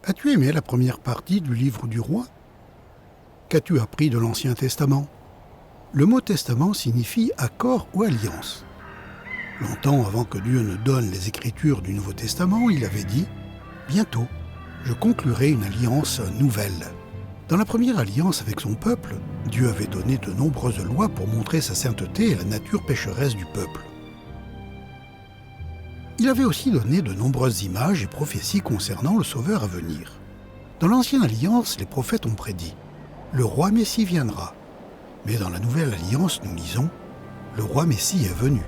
As-tu aimé la première partie du livre du roi? Qu'as-tu appris de l'Ancien Testament? Le mot testament signifie accord ou alliance. Longtemps avant que Dieu ne donne les Écritures du Nouveau Testament, il avait dit « Bientôt, je conclurai une alliance nouvelle ». Dans la première alliance avec son peuple, Dieu avait donné de nombreuses lois pour montrer sa sainteté et la nature pécheresse du peuple. Il avait aussi donné de nombreuses images et prophéties concernant le Sauveur à venir. Dans l'Ancienne Alliance, les prophètes ont prédit « Le roi Messie viendra ». Mais dans la Nouvelle Alliance, nous lisons « Le roi Messie est venu ».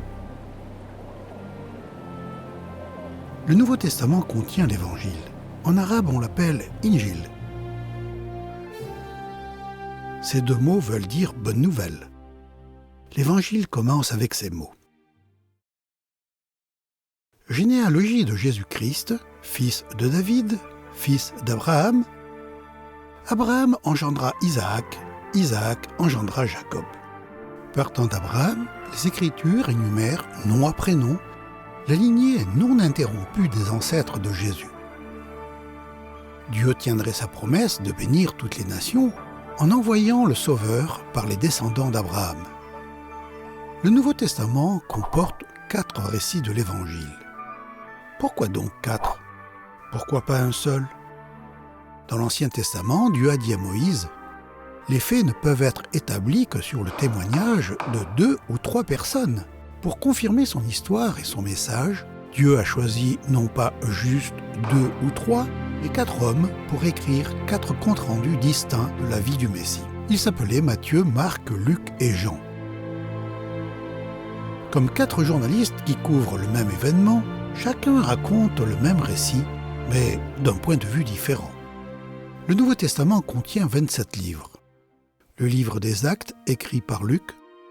Le Nouveau Testament contient l'Évangile. En arabe, on l'appelle « Injil ». Ces deux mots veulent dire « bonne nouvelle ». L'Évangile commence avec ces mots. Généalogie de Jésus-Christ, fils de David, fils d'Abraham. Abraham engendra Isaac, Isaac engendra Jacob. Partant d'Abraham, les Écritures énumèrent, nom après nom, la lignée non interrompue des ancêtres de Jésus. Dieu tiendrait sa promesse de bénir toutes les nations en envoyant le Sauveur par les descendants d'Abraham. Le Nouveau Testament comporte 4 récits de l'Évangile. Pourquoi donc 4? Pourquoi pas un seul? Dans l'Ancien Testament, Dieu a dit à Moïse « Les faits ne peuvent être établis que sur le témoignage de 2 ou 3 personnes. » Pour confirmer son histoire et son message, Dieu a choisi non pas juste 2 ou 3, mais 4 hommes pour écrire 4 comptes rendus distincts de la vie du Messie. Ils s'appelaient Matthieu, Marc, Luc et Jean. Comme 4 journalistes qui couvrent le même événement, chacun raconte le même récit, mais d'un point de vue différent. Le Nouveau Testament contient 27 livres. Le livre des Actes, écrit par Luc,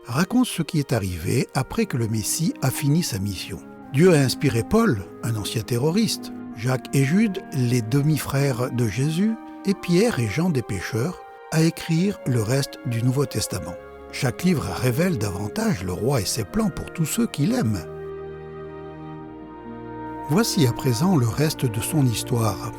raconte ce qui est arrivé après que le Messie a fini sa mission. Dieu a inspiré Paul, un ancien terroriste, Jacques et Jude, les demi-frères de Jésus, et Pierre et Jean des pécheurs, à écrire le reste du Nouveau Testament. Chaque livre révèle davantage le roi et ses plans pour tous ceux qui l'aiment. Voici à présent le reste de son histoire.